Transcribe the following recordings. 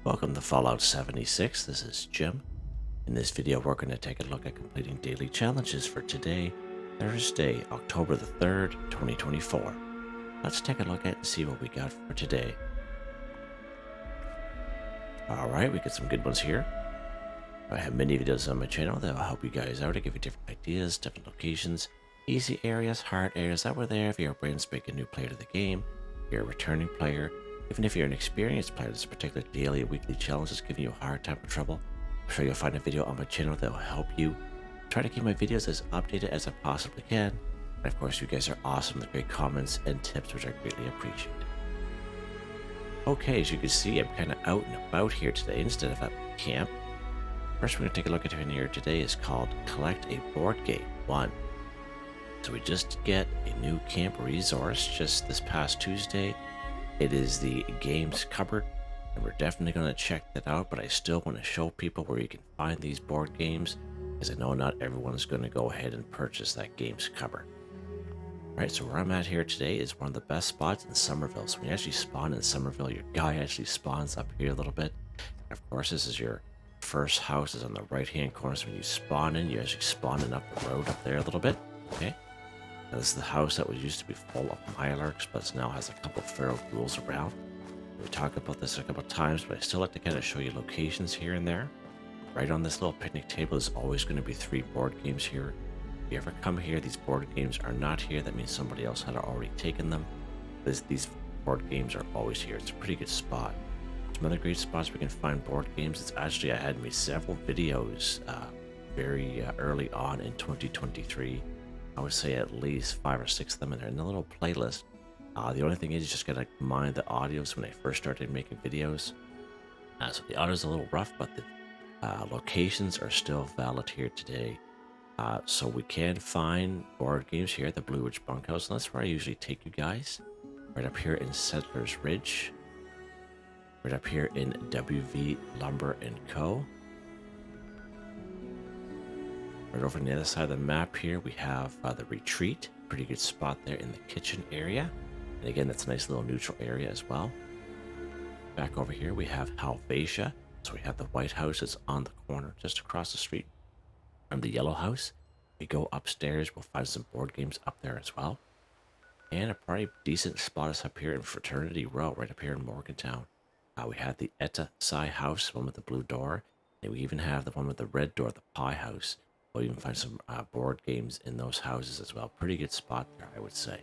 Welcome to Fallout 76, this is Jim. In this video we're going to take a look at completing daily challenges for today, Thursday, October the 3rd, 2024. Let's take a look at and see what we got for today. Alright, we got some good ones here. I have many videos on my channel that will help you guys out to give you different ideas, different locations, easy areas, hard areas that were there if you're a brand spanking new player to the game, you're a returning player. Even if you're an experienced player, this particular daily or weekly challenge is giving you a hard time or trouble, I'm sure you'll find a video on my channel that will help you. Try to keep my videos as updated as I possibly can. And of course, you guys are awesome with great comments and tips, which I greatly appreciate. Okay, as you can see, I'm kind of out and about here today instead of at camp. First, we're going to take a look at it in here today is called Collect a Board Game 1. So we just get a new camp resource just this past Tuesday. It is the games cupboard, and we're definitely going to check that out, but I still want to show people where you can find these board games, because I know not everyone's going to go ahead and purchase that games cupboard. Alright, so where I'm at here today is one of the best spots in Somerville. So when you actually spawn in Somerville, your guy actually spawns up here a little bit. And of course, this is your first house is on the right-hand corner, so when you spawn in, you're actually spawning up the road up there a little bit. Okay. Now, this is the house that was used to be full of Mirelurks, but now has a couple of feral ghouls around. We talked about this a couple of times, but I still like to kind of show you locations here and there. Right on this little picnic table is always going to be 3 board games here. If you ever come here, these board games are not here. That means somebody else had already taken them. These board games are always here. It's a pretty good spot. Some other great spots we can find board games. It's actually, I had made several videos very early on in 2023. I would say at least 5 or 6 of them, and they're in a little playlist. The only thing is you just gotta mind the audios when I first started making videos. So the audio's a little rough, but the locations are still valid here today. So we can find board games here at the Blue Ridge Bunkhouse, and that's where I usually take you guys. Right up here in Settlers Ridge. Right up here in WV Lumber & Co. Right over on the other side of the map here, we have the retreat. Pretty good spot there in the kitchen area. And again, that's a nice little neutral area as well. Back over here, we have Halvatia. So we have the White House that's on the corner just across the street from the Yellow House. We go upstairs, we'll find some board games up there as well. And a pretty decent spot is up here in Fraternity Row, right up here in Morgantown. We have the Etta Psi House, one with the blue door. And we even have the one with the red door, the Pie House. We'll even find some board games in those houses as well. Pretty good spot there, I would say.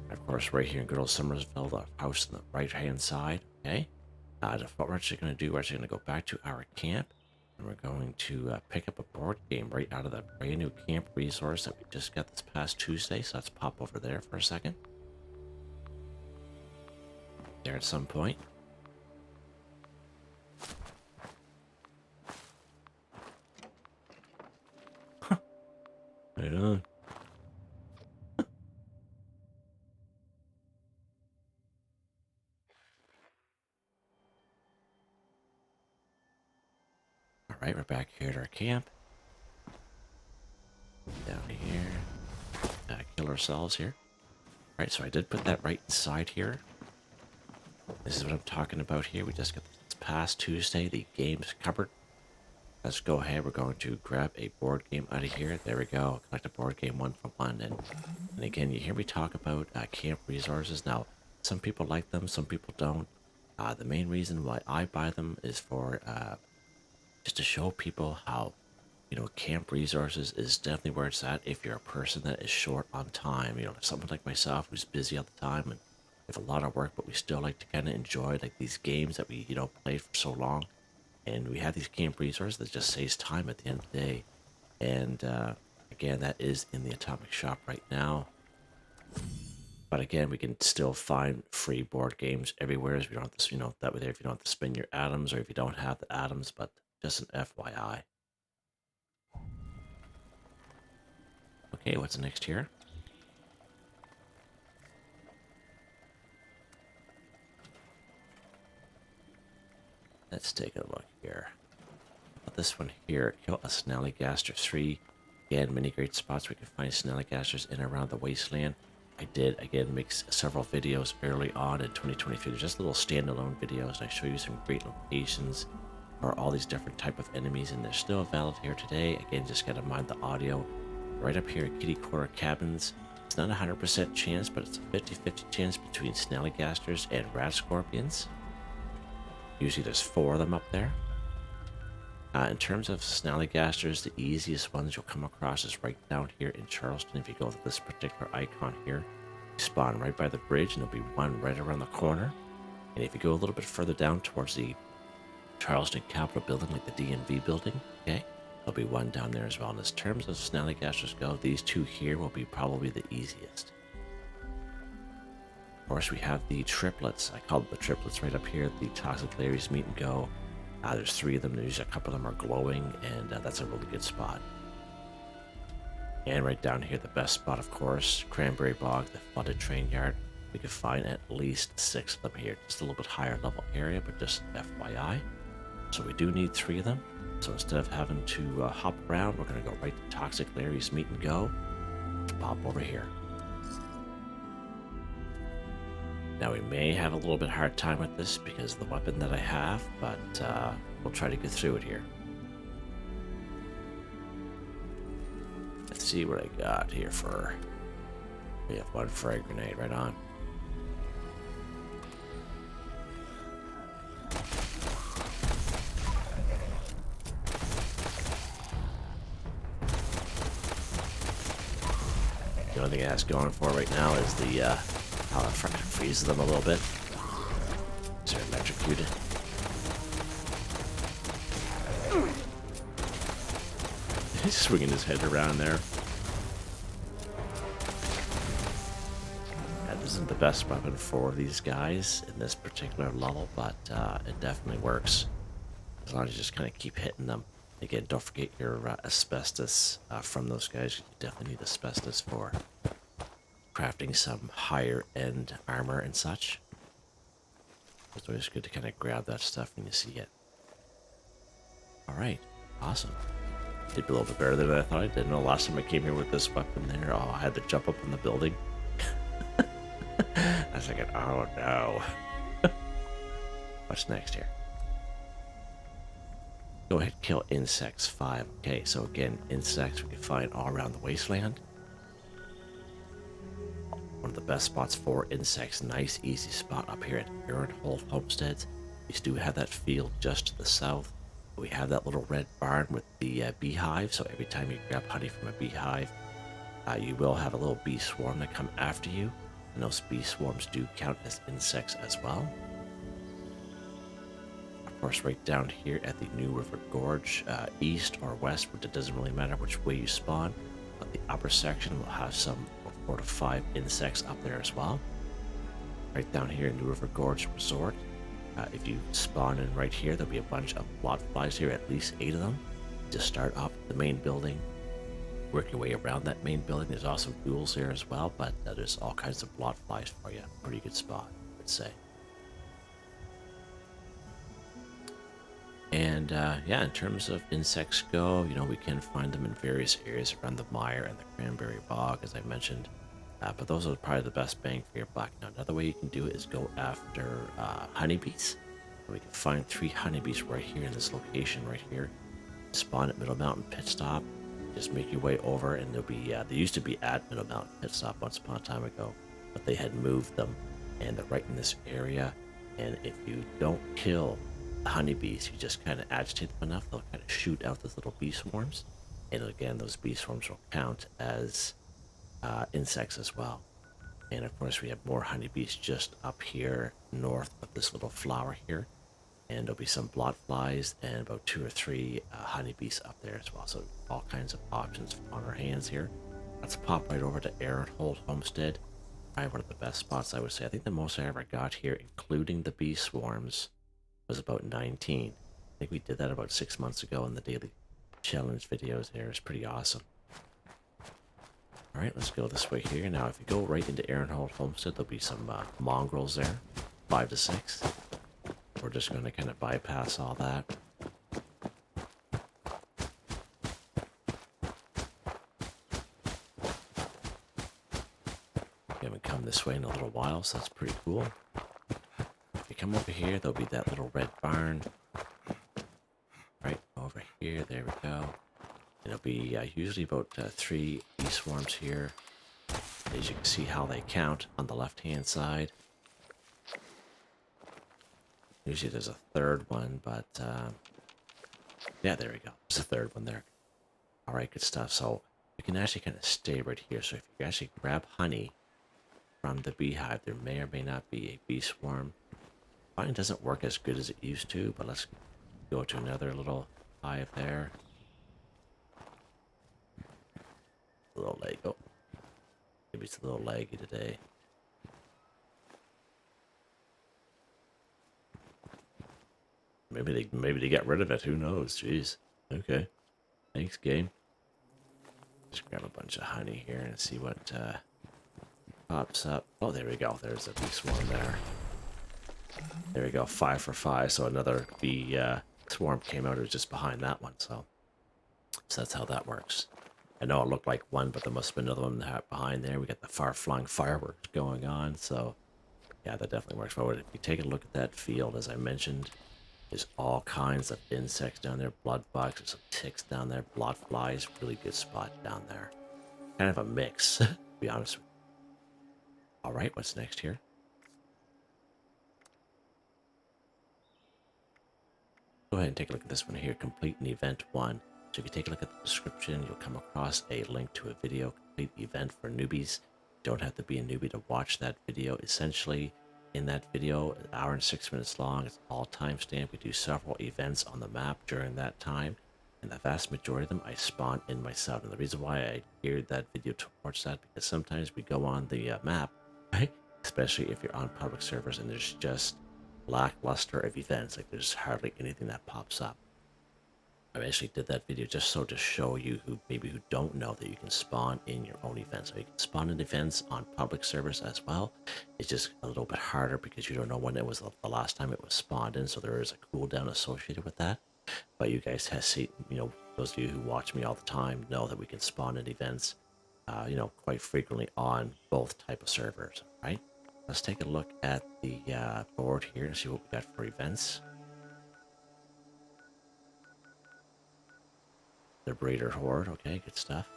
And of course, right here in good old Somersville, the house on the right-hand side. Okay. What we're actually going to do, we're actually going to go back to our camp, and we're going to pick up a board game right out of the brand new camp resource that we just got this past Tuesday. So let's pop over there for a second. There at some point. Right on. Alright, we're back here at our camp. Down here. Kill ourselves here. Alright, so I did put that right inside here. This is what I'm talking about here. We just got this past Tuesday, the games cupboard. Let's go ahead. We're going to grab a board game out of here. There we go. Collect a board game 1 for 1. And again, you hear me talk about camp resources. Now, some people like them, some people don't. The main reason why I buy them is for just to show people how, camp resources is definitely where it's at if you're a person that is short on time. Someone like myself who's busy all the time and have a lot of work, but we still like to kind of enjoy like these games that we, played for so long. And we have these camp resources that just saves time at the end of the day. And again, that is in the Atomic Shop right now. But again, we can still find free board games everywhere. If you don't have to, that way there if you don't have to spin your atoms or if you don't have the atoms, but just an FYI. Okay, what's next here? Let's take a look here. This one here, kill a Snallygaster 3. Again, many great spots we can find Snallygasters in and around the wasteland. I did, again, make several videos early on in 2023. They're just little standalone videos. I show you some great locations for all these different type of enemies, and they're still valid here today. Again, just gotta mind the audio. Right up here at Kitty Corner Cabins, it's not a 100% chance, but it's a 50-50 chance between Snallygasters and rat scorpions. Usually there's 4 of them up there. In terms of Snallygasters, the easiest ones you'll come across is right down here in Charleston. If you go to this particular icon here, you spawn right by the bridge, and there'll be one right around the corner. And if you go a little bit further down towards the Charleston Capitol building, like the DNV building, okay, there'll be one down there as well. And as terms of Snallygasters go, these 2 here will be probably the easiest. Of course, we have the triplets. I call them the triplets right up here. The Toxic Larry's Meet and Go. There's 3 of them. There's a couple of them are glowing, and that's a really good spot. And right down here, the best spot, of course, Cranberry Bog, the flooded train yard. We can find at least 6 of them here. Just a little bit higher level area, but just FYI. So we do need 3 of them. So instead of having to hop around, we're going to go right to Toxic Larry's Meet and Go. Let's pop over here. Now we may have a little bit hard time with this because of the weapon that I have, but we'll try to get through it here. Let's see what I got here for... We have 1 frag grenade right on. The only thing it has going for right now is the how it freezes them a little bit. So they're electrocuted. He's swinging his head around there. That isn't the best weapon for these guys in this particular level, but it definitely works. As long as you just kind of keep hitting them. Again, don't forget your asbestos from those guys. You definitely need asbestos for crafting some higher end armor and such. It's always good to kind of grab that stuff when you see it. Alright, awesome. Did a little bit better than I thought I did. No, last time I came here with this weapon there, oh, I had to jump up on the building. I was like, oh no. What's next here? Go ahead, kill insects 5. Okay, so again, insects we can find all around the wasteland. One of the best spots for insects. Nice, easy spot up here at Aaron Holt Homesteads. We do have that field just to the south. We have that little red barn with the beehive. So every time you grab honey from a beehive, you will have a little bee swarm that come after you. And those bee swarms do count as insects as well. Of course, right down here at the New River Gorge, east or west, but it doesn't really matter which way you spawn. But the upper section will have some 4 to 5 insects up there as well. Right down here in New River Gorge Resort, if you spawn in right here, there'll be a bunch of blot flies here, at least 8 of them. Just start off the main building, work your way around that main building. There's also ghouls here as well, but there's all kinds of blot flies for you. Pretty good spot, I would say. And yeah, in terms of insects go, you know, we can find them in various areas around the mire and the cranberry bog, as I mentioned. But those are probably the best bang for your buck. Now, another way you can do it is go after honeybees. We can find 3 honeybees right here in this location right here. Spawn at Middle Mountain Pit Stop. Just make your way over, and they'll be. They used to be at Middle Mountain Pit Stop once upon a time ago, but they had moved them, and they're right in this area. And if you don't kill honeybees, you just kind of agitate them enough, they'll kind of shoot out those little bee swarms, and again, those bee swarms will count as insects as well. And of course, we have more honeybees just up here north of this little flower here, and there'll be some blot flies and about 2 or 3 honeybees up there as well. So all kinds of options on our hands here. Let's pop right over to Aaron Holt Homestead. Probably one of the best spots, I would say. I think the most I ever got here, including the bee swarms, was about 19. I think we did that about 6 months ago in the daily challenge videos there. It's pretty awesome. Alright, let's go this way here. Now, if you go right into Aaron Holt Homestead, there'll be some mongrels there, 5 to 6. We're just going to kind of bypass all that. Yeah, we way in a little while, so that's pretty cool. If you come over here, there'll be that little red barn. Right over here, there we go. It'll be usually about 3 bee swarms here. As you can see how they count on the left-hand side. Usually there's a third one, but yeah, there we go. There's a third one there. All right, good stuff. So you can actually kind of stay right here. So if you actually grab honey from the beehive, there may or may not be a bee swarm. Mine doesn't work as good as it used to, but let's go to another little hive there. A little leg. Oh, maybe it's a little laggy today. Maybe they got rid of it. Who knows? Jeez. Okay. Thanks, game. Just grab a bunch of honey here and see what pops up. Oh, there we go. There's a bee swarm there. There we go. 5 for 5. So another bee swarm came out. It was just behind that one. So that's how that works. I know it looked like one, but there must have been another one behind there. We got the far-flung fireworks going on. So yeah, that definitely works forward. If you take a look at that field, as I mentioned, there's all kinds of insects down there, blood bugs, there's some ticks down there, blood flies, really good spot down there. Kind of a mix, to be honest with you. All right, what's next here? Go ahead and take a look at this one here, complete an event 1. So if you take a look at the description, you'll come across a link to a video, complete event for newbies. You don't have to be a newbie to watch that video. Essentially, in that video, an hour and 6 minutes long, it's all timestamped. We do several events on the map during that time, and the vast majority of them I spawn in myself. And the reason why I geared that video towards that, because sometimes we go on the map, right? Especially if you're on public servers and there's just lackluster of events, like there's hardly anything that pops up. I actually did that video just so to show you who don't know that you can spawn in your own events. So you can spawn in events on public servers as well. It's just a little bit harder because you don't know when it was the last time it was spawned in, so there is a cooldown associated with that. But you guys have seen, those of you who watch me all the time know that we can spawn in events, quite frequently on both type of servers, right? Let's take a look at the board here and see what we got for events. The breeder horde, okay, good stuff.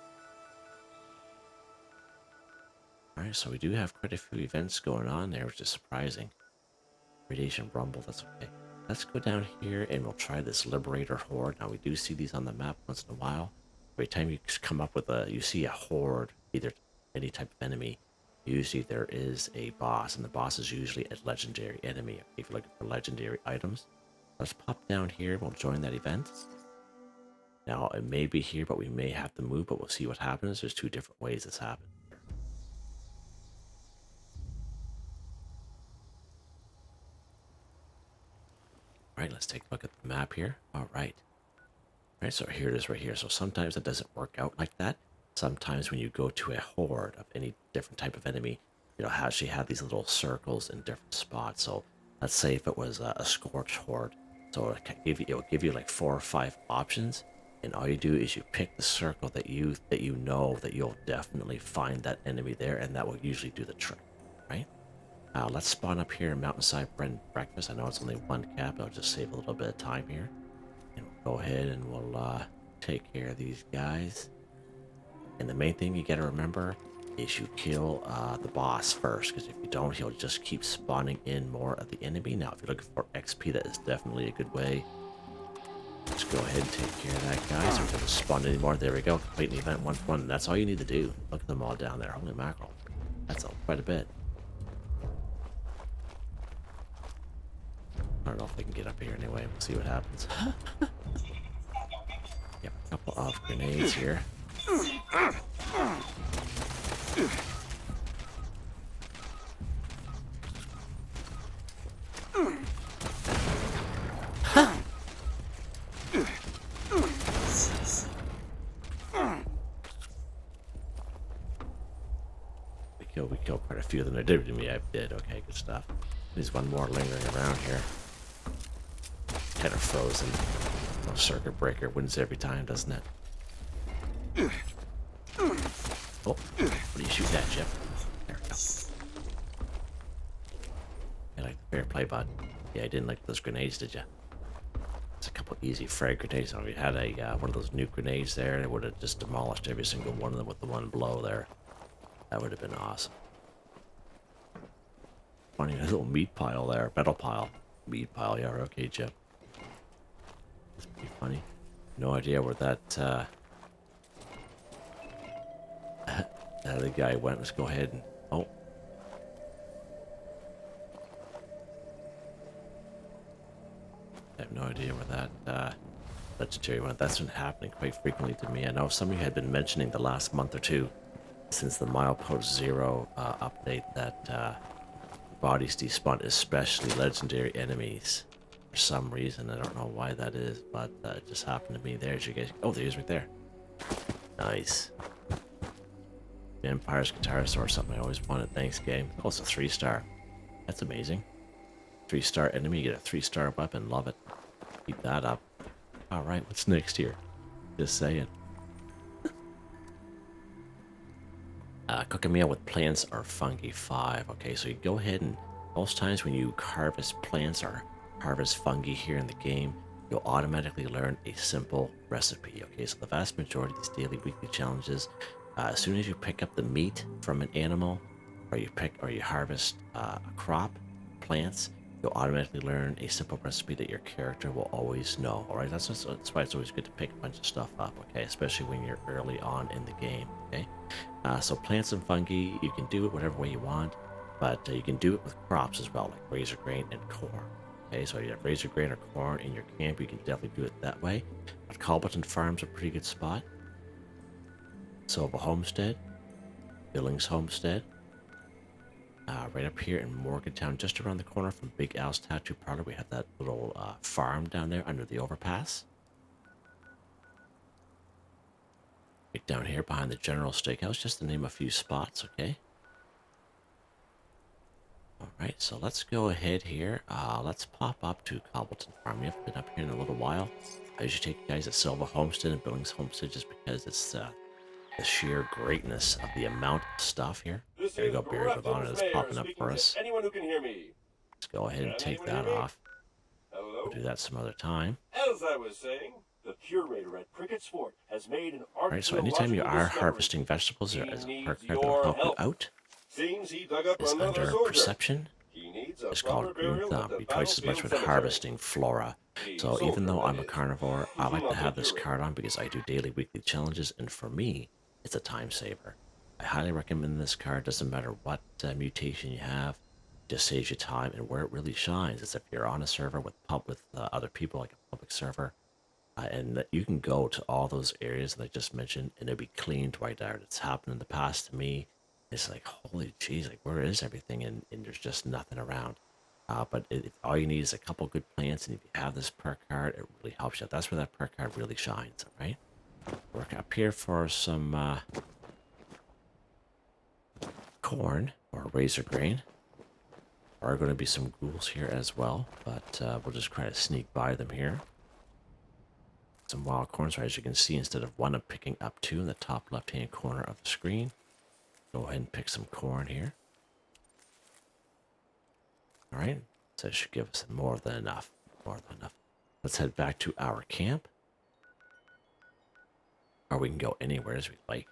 Alright, so we do have quite a few events going on there, which is surprising. Radiation rumble, that's okay. Let's go down here and we'll try this liberator horde. Now we do see these on the map once in a while. Every time you come up with you see a horde, either any type of enemy, usually there is a boss, and the boss is usually a legendary enemy. If you're looking for legendary items, let's pop down here, we'll join that event. Now, it may be here, but we may have to move, but we'll see what happens. There's 2 different ways this happens. All right, let's take a look at the map here. All right. All right, so here it is right here. So sometimes it doesn't work out like that. Sometimes when you go to a horde of any different type of enemy, actually have these little circles in different spots. So let's say if it was a scorch horde, so it'll give you like 4 or 5 options. And all you do is you pick the circle that you know that you'll definitely find that enemy there, and that will usually do the trick, right? Let's spawn up here in Mountainside Bread and Breakfast. I know it's only 1 cap, but I'll just save a little bit of time here. And we'll go ahead and we'll take care of these guys. And the main thing you gotta remember is you kill the boss first, because if you don't, he'll just keep spawning in more of the enemy. Now, if you're looking for XP, that is definitely a good way. Let's go ahead and take care of that guy so we don't spawn anymore. There we go. Complete the event 1-1. That's all you need to do. Look at them all down there. Holy mackerel. That's quite a bit. I don't know if they can get up here anyway. We'll see what happens. Yep, a couple of grenades here. We killed quite a few of them. They did to me. I did. Okay, good stuff. There's one more lingering around here. Kind of frozen. No, circuit breaker wins every time, doesn't it? Oh, what are you shooting at, Jeff? There we go. Fair play, bud. Yeah, I didn't like those grenades, did you? It's a couple easy frag grenades. If we had a one of those nuke grenades there, it would have just demolished every single one of them with the one blow there. That would have been awesome. Funny little meat pile there, metal pile, meat pile. Yeah, okay, Jeff. That's pretty funny. No idea where that that other guy went. Let's go ahead and oh. I have no idea where that legendary went. That's been happening quite frequently to me. I know some of you had been mentioning the last month or two since the Milepost Zero update that bodies despawn, especially legendary enemies. For some reason, I don't know why that is, but it just happened to me. There's you guys. Oh, there he is right there. Nice. Vampire's Guitar Store, something I always wanted. Thanks, game. Oh, it's a 3-star. That's amazing. 3-star enemy, you get a 3-star weapon. Love it. Keep that up. Alright, what's next here? Just saying. Cook a meal with plants or fungi 5. Okay, so you go ahead and most times when you harvest plants or harvest fungi here in the game, you'll automatically learn a simple recipe. Okay, so the vast majority of these daily, weekly challenges, as soon as you pick up the meat from an animal, or you harvest a crop, plants, you'll automatically learn a simple recipe that your character will always know. All right, that's why it's always good to pick a bunch of stuff up. Okay, especially when you're early on in the game. Okay, so plants and fungi, you can do it whatever way you want, but you can do it with crops as well, like razor grain and corn. Okay, so you have razor grain or corn in your camp, you can definitely do it that way. But Cobbleton Farm's a pretty good spot. Silva Homestead, Billings Homestead, right up here in Morgantown, just around the corner from Big Al's Tattoo Parlor, we have that little farm down there under the overpass. Right down here behind the General Steakhouse, just to name a few spots, okay? Alright, so let's go ahead here. Let's pop up to Cobbleton Farm. We haven't been up here in a little while. I usually take you guys at Silva Homestead and Billings Homestead just because it's the sheer greatness of the amount of stuff here. There you go, Barry Bavana is popping up for us. Anyone who can hear me. Let's go ahead and take that off. Hello? We'll do that some other time. As I was saying, the curator at Cricket Sport has made an Alright, so anytime you are harvesting vegetables, there is a perk card that will help you out. Seems he dug up It's another under soldier. Perception. It's called Green Thumb. You twice as much with harvesting flora. So even though I'm a carnivore, I like to have this card on because I do daily, weekly challenges, and for me, it's a time saver. I highly recommend this card. Doesn't matter what mutation you have, just saves you time. And where it really shines is if you're on a server with other people, like a public server, and you can go to all those areas that I just mentioned, and it'll be cleaned right out. It's happened in the past to me. It's like, holy jeez, like where is everything? And there's just nothing around. But all you need is a couple good plants, and if you have this perk card, it really helps you out. That's where that perk card really shines, all right? Work up here for some corn or razor grain. There are going to be some ghouls here as well, but we'll just try to sneak by them here. Some wild corn, so as you can see, instead of one, I'm picking up 2 in the top left-hand corner of the screen. Go ahead and pick some corn here. Alright, so it should give us more than enough. More than enough. Let's head back to our camp. Or we can go anywhere as we like.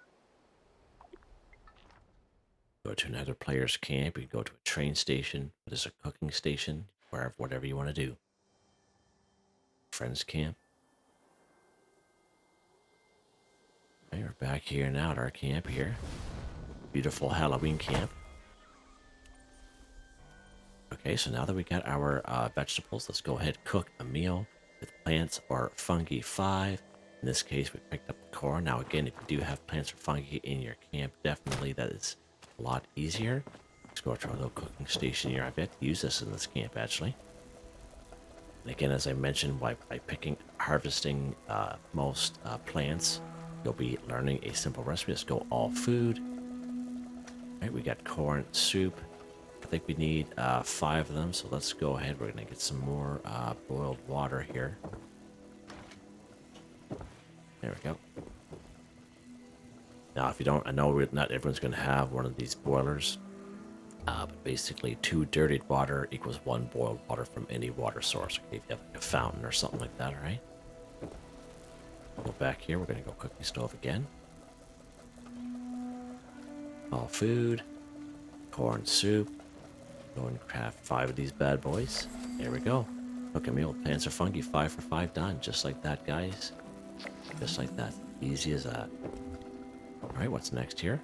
Go to another player's camp. You can go to a train station. There's a cooking station. Whatever you want to do. Friends camp. Okay, we're back here now at our camp here. Beautiful Halloween camp. Okay, so now that we got our vegetables, let's go ahead and cook a meal with plants or fungi 5. In this case, we picked up the corn. Now again, if you do have plants or fungi in your camp, definitely that is a lot easier. Let's go to our little cooking station here. I've yet to use this in this camp, actually. And again, as I mentioned, by harvesting most plants, you'll be learning a simple recipe. Let's go all food. All right, we got corn soup. I think we need 5 of them, so let's go ahead. We're going to get some more boiled water here. There we go. Now, if you don't, I know not everyone's going to have one of these boilers. But basically 2 dirtied water equals 1 boiled water from any water source. Okay, if you have like a fountain or something like that, alright? Go back here, we're gonna go cooking stove again. All food, corn soup. Go and craft 5 of these bad boys. There we go. Cooking meal, Panzer Fungi, 5 for 5 done. Just like that, guys. Just like that. Easy as that. Alright, what's next here?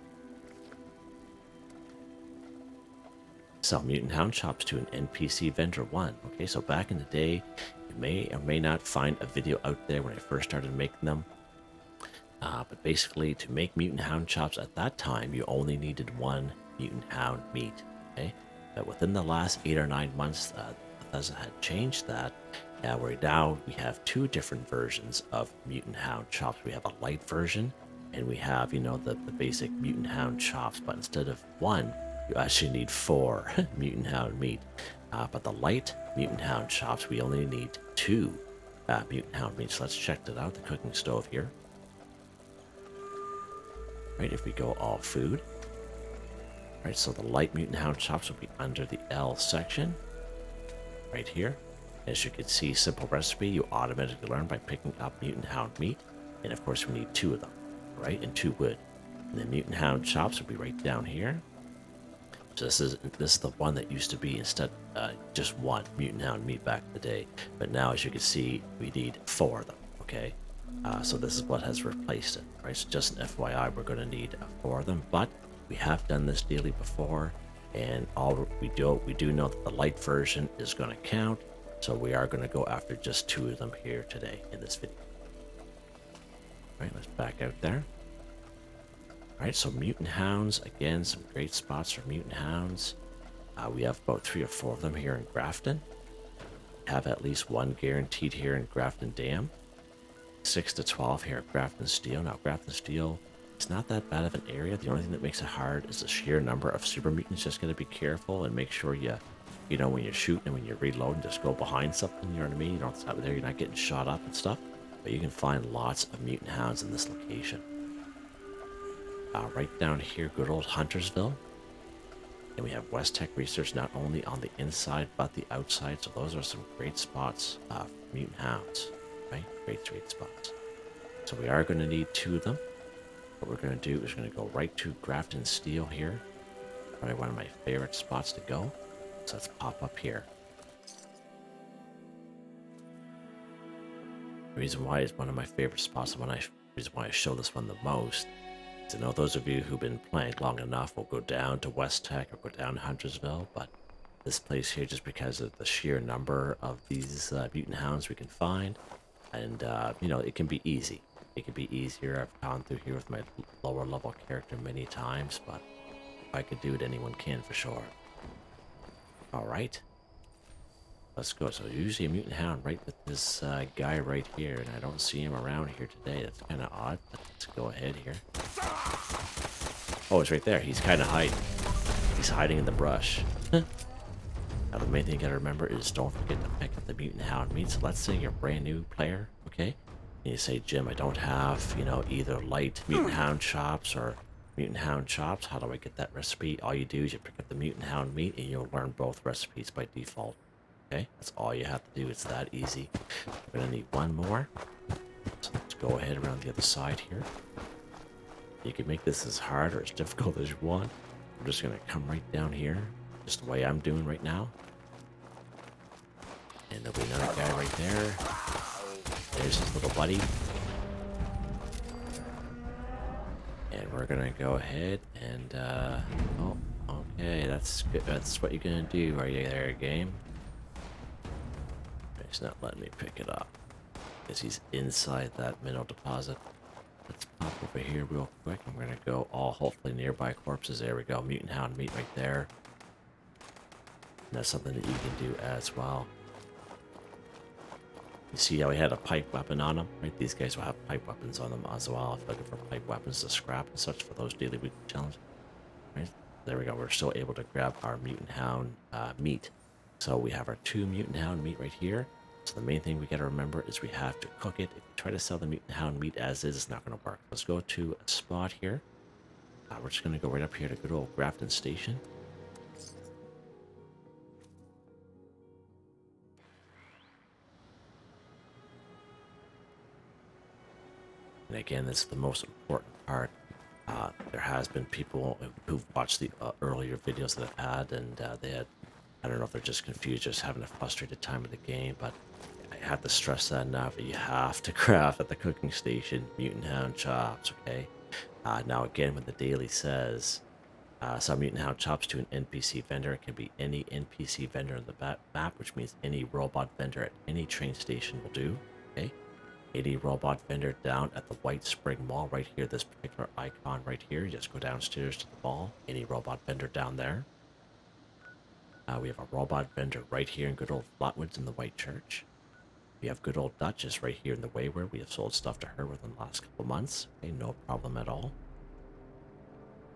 Sell mutant hound chops to an NPC vendor 1. Okay, so back in the day, you may or may not find a video out there when I first started making them. But basically, to make mutant hound chops at that time, you only needed 1 mutant hound meat. Okay, but within the last 8 or 9 months, Bethesda had changed that. Where now we have 2 different versions of mutant hound chops. We have a light version, and we have, you know, the basic mutant hound chops. But instead of 1, you actually need 4 mutant hound meat. But the light mutant hound chops, we only need 2 mutant hound meat. So let's check that out. The cooking stove here. Right, if we go all food. Right, so the light mutant hound chops will be under the L section. Right here. As you can see, simple recipe, you automatically learn by picking up mutant hound meat. And of course, we need 2 of them, right? And 2 wood. And the mutant hound chops will be right down here. So this is the one that used to be instead just 1 mutant hound meat back in the day. But now, as you can see, we need 4 of them, okay? So this is what has replaced it, right? So just an FYI, we're going to need 4 of them, but we have done this daily before, and all we do know that the light version is going to count, so we are going to go after just 2 of them here today in this video. All right, let's back out there. All right, so mutant hounds, again, some great spots for mutant hounds. We have about 3 or 4 of them here in Grafton. Have at least 1 guaranteed here in Grafton Dam. 6 to 12 here at Grafton Steel. Now, Grafton Steel, it's not that bad of an area. The only thing that makes it hard is the sheer number of super mutants. Just got to be careful and make sure you know, when you're shooting and when you're reloading, just go behind something, you know what I mean? You don't stop there, you're not getting shot up and stuff. But you can find lots of mutant hounds in this location. Right down here, good old Huntersville. And we have West Tech Research not only on the inside, but the outside. So those are some great spots for mutant hounds. Right? Great spots. So we are going to need 2 of them. What we're going to do is we're going to go right to Grafton Steel here. Probably one of my favorite spots to go. So let's pop up here. The reason why it's one of my favorite spots, the reason why I show this one the most, is I know those of you who've been playing long enough will go down to West Tech or go down to Huntersville, but this place here, just because of the sheer number of these mutant hounds we can find, and you know, it can be easy. It can be easier. I've gone through here with my lower level character many times, but if I could do it, anyone can for sure. Alright. Let's go. So usually a mutant hound right with this guy right here, and I don't see him around here today. That's kind of odd, but let's go ahead here. Oh, it's right there. He's kind of hiding. He's hiding in the brush. Now the main thing you gotta remember is don't forget to pick up the mutant hound meat. So let's say you're a brand new player, okay? And you say, Jim, I don't have, you know, either light mutant hound chops or mutant hound chops. How do I get that recipe? All you do is you pick up the mutant hound meat and you'll learn both recipes by default. Okay, that's all you have to do. It's that easy. We're gonna need 1 more. So let's go ahead around the other side here. You can make this as hard or as difficult as you want. I'm just gonna come right down here, just the way I'm doing right now. And there'll be another guy right there. There's his little buddy. And we're gonna go ahead and oh, okay, that's good. That's what you're gonna do. Are you there, game? He's not letting me pick it up because he's inside that mineral deposit. Let's pop over here real quick. I'm gonna go all hopefully nearby corpses. There we go. Mutant hound meat right there. And that's something that you can do as well. You see how he had a pipe weapon on him? Right? These guys will have pipe weapons on them as well. If you're looking for pipe weapons to scrap and such for those daily weekly challenges. Right? There we go. We're still able to grab our mutant hound meat. So we have our 2 mutant hound meat right here. So the main thing we got to remember is we have to cook it. If you try to sell the mutant hound meat as is, it's not going to work. Let's go to a spot here. We're just going to go right up here to good old Grafton Station. And again, this is the most important part. There has been people who've watched the earlier videos that I've had, and they had, I don't know if they're just confused, just having a frustrated time with the game, but I have to stress that now, but you have to craft at the cooking station mutant hound chops, okay? Now again, when the daily says sell mutant hound chops to an NPC vendor, it can be any NPC vendor on the map, which means any robot vendor at any train station will do, okay? Any robot vendor down at the White Spring Mall right here, this particular icon right here, you just go downstairs to the mall, any robot vendor down there. We have a robot vendor right here in good old Flatwoods in the White Church. We have good old Duchess right here in the Wayward. We have sold stuff to her within the last couple months. Okay, no problem at all.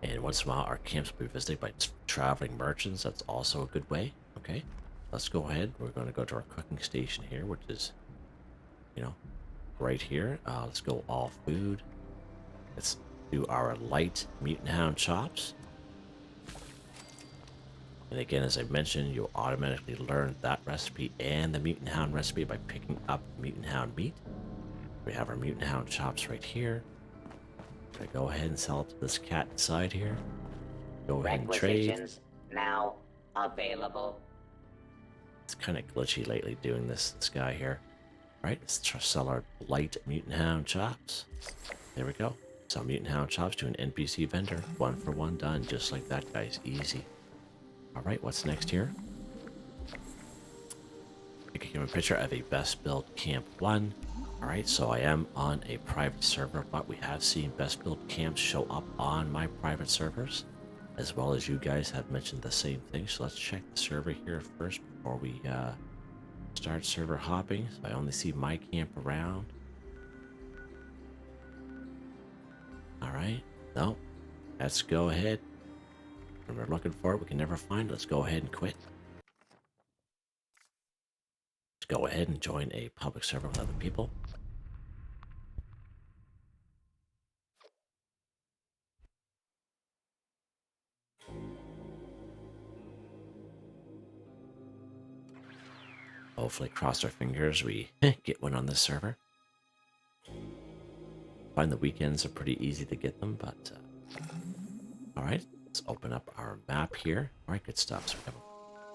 And once in a while, our camps will be visited by traveling merchants. That's also a good way. Okay, let's go ahead. We're going to go to our cooking station here, which is, you know, right here. Let's go all food. Let's do our light mutant hound chops. And again, as I mentioned, you'll automatically learn that recipe and the mutant hound recipe by picking up mutant hound meat. We have our mutant hound chops right here. I'm gonna go ahead and sell it to this cat inside here. Go ahead and trade. Requisitions now available. It's kind of glitchy lately doing this guy here. All right, let's sell our light mutant hound chops. There we go. Sell mutant hound chops to an NPC vendor. 1 for 1 done, just like that, guys. Easy. All right, what's next here? You can give a picture of a best build camp 1. All right, so I am on a private server, but we have seen best build camps show up on my private servers, as well as you guys have mentioned the same thing. So let's check the server here first before we start server hopping. So I only see my camp around. All right, no, let's go ahead. When we're looking for it, we can never find it. Let's go ahead and quit. Let's go ahead and join a public server with other people. Hopefully, cross our fingers, we get one on this server. Find the weekends are pretty easy to get them, but all right, let's open up our map here. All right, good stuff. So we have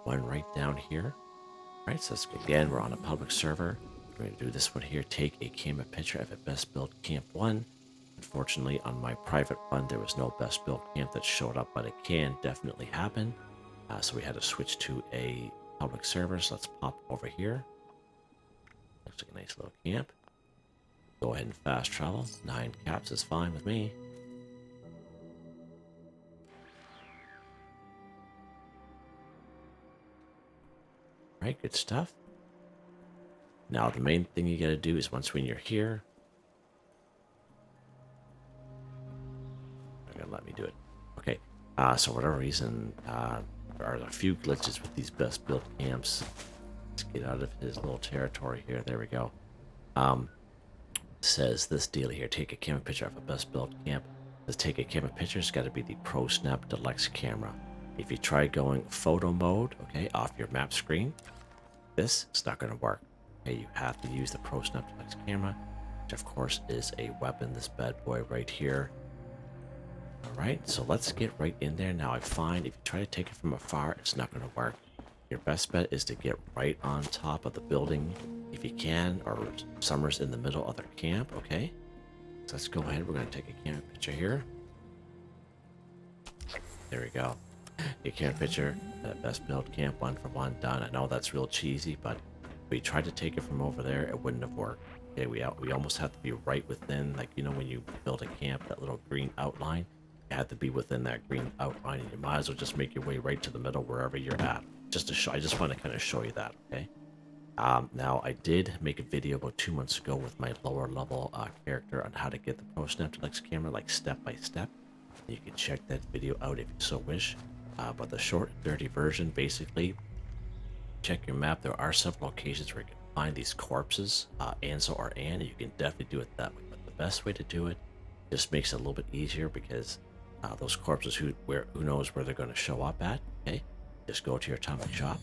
one right down here. All right, so again, we're on a public server. We're going to do this one here. Take a camera picture of a best build camp 1. Unfortunately, on my private one, there was no best build camp that showed up, but it can definitely happen. So we had to switch to a public server. So let's pop over here. Looks like a nice little camp. Go ahead and fast travel. 9 caps is fine with me. All right, good stuff. Now the main thing you gotta do is when you're here, they're gonna let me do it. Okay. So for whatever reason, there are a few glitches with these best built camps. Let's get out of his little territory here. There we go. Says this deal here, take a camera picture of a best built camp. Let's take a camera picture. It's got to be the Pro Snap Deluxe camera. If you try going photo mode, okay, off your map screen, this is not going to work. Okay, you have to use the Pro Snap Deluxe camera, which of course is a weapon, this bad boy right here. All right, so let's get right in there. Now I find if you try to take it from afar, it's not going to work. Your best bet is to get right on top of the building if you can, or somewhere's in the middle of their camp, okay? So let's go ahead. We're going to take a camera picture here. There we go. A camera picture at best build camp 1 for 1 done. I know that's real cheesy, but if we tried to take it from over there, it wouldn't have worked. Okay, we almost have to be right within, like, you know, when you build a camp, that little green outline, you have to be within that green outline, and you might as well just make your way right to the middle wherever you're at. Just to show, I just want to kind of show you that, okay? Now I did make a video about 2 months ago with my lower level character on how to get the Pro Snap Deluxe camera, like step by step. You can check that video out if you so wish. But the short and dirty version, basically, check your map. There are several locations where you can find these corpses, Ansel or Ann, and you can definitely do it that way. But the best way to do it just makes it a little bit easier, because those corpses, who knows where they're going to show up at, okay? Just go to your atomic shop.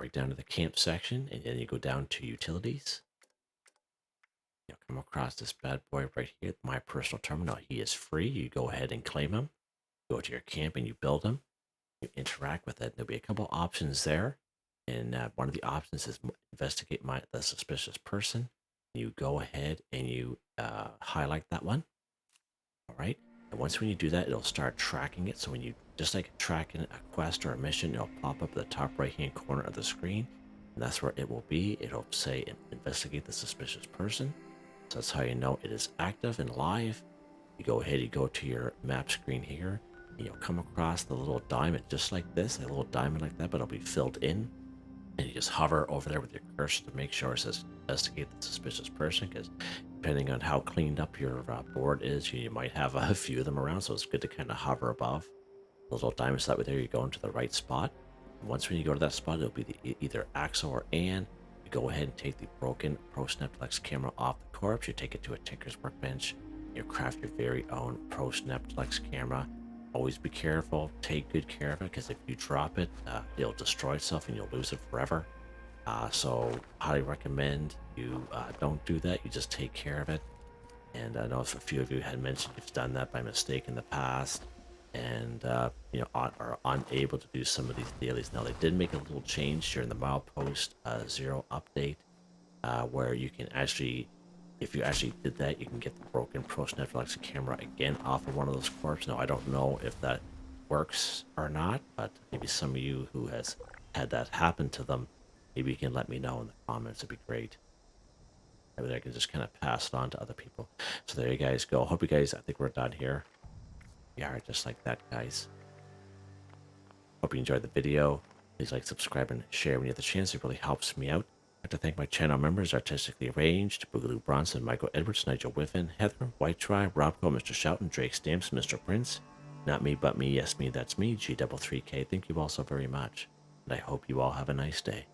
right down to the camp section, and then you go down to utilities. You'll come across this bad boy right here, my personal terminal. He is free. You go ahead and claim him. Go to your camp and you build him. You interact with it. There'll be a couple options there, and one of the options is investigate the suspicious person. You go ahead and you highlight that one. All right. And once when you do that, it'll start tracking it. So when you just like tracking a quest or a mission, it'll pop up at the top right hand corner of the screen, and that's where it will be. It'll say investigate the suspicious person. So that's how you know it is active and live. You go ahead, you go to your map screen here, and you'll come across the little diamond just like this, a little diamond like that, but it'll be filled in. And you just hover over there with your cursor to make sure it says investigate the suspicious person, because depending on how cleaned up your board is, you might have a few of them around, so it's good to kind of hover above the little diamonds. That way there you go into the right spot. And once when you go to that spot, it'll be either Axel or Anne. You go ahead and take the broken Pro Snaplex camera off the corpse, you take it to a tinker's workbench, you craft your very own Pro Snaplex camera. Always be careful, take good care of it, because if you drop it, it'll destroy itself and you'll lose it forever. So highly recommend you don't do that. You just take care of it. And I know if a few of you had mentioned you've done that by mistake in the past, and are unable to do some of these dailies. Now they did make a little change during the milepost 0 update, where you can actually, if you actually did that, you can get the broken Pro Snaplex camera again off of one of those corpses. Now, I don't know if that works or not, but maybe some of you who has had that happen to them, maybe you can let me know in the comments. It'd be great. Maybe I can just kind of pass it on to other people. So there you guys go. Hope you guys, I think we're done here. Yeah, just like that, guys. Hope you enjoyed the video. Please like, subscribe, and share when you have the chance. It really helps me out. I'd like to thank my channel members, Artistically Arranged, Boogaloo Bronson, Michael Edwards, Nigel Wiffen, Heather, Whitetribe, Robco, Mr. Shelton, Drake Stamps, Mr.Prince, NotMeButMeYesMeThatsMe, G33K. Thank you all so very much, and I hope you all have a nice day.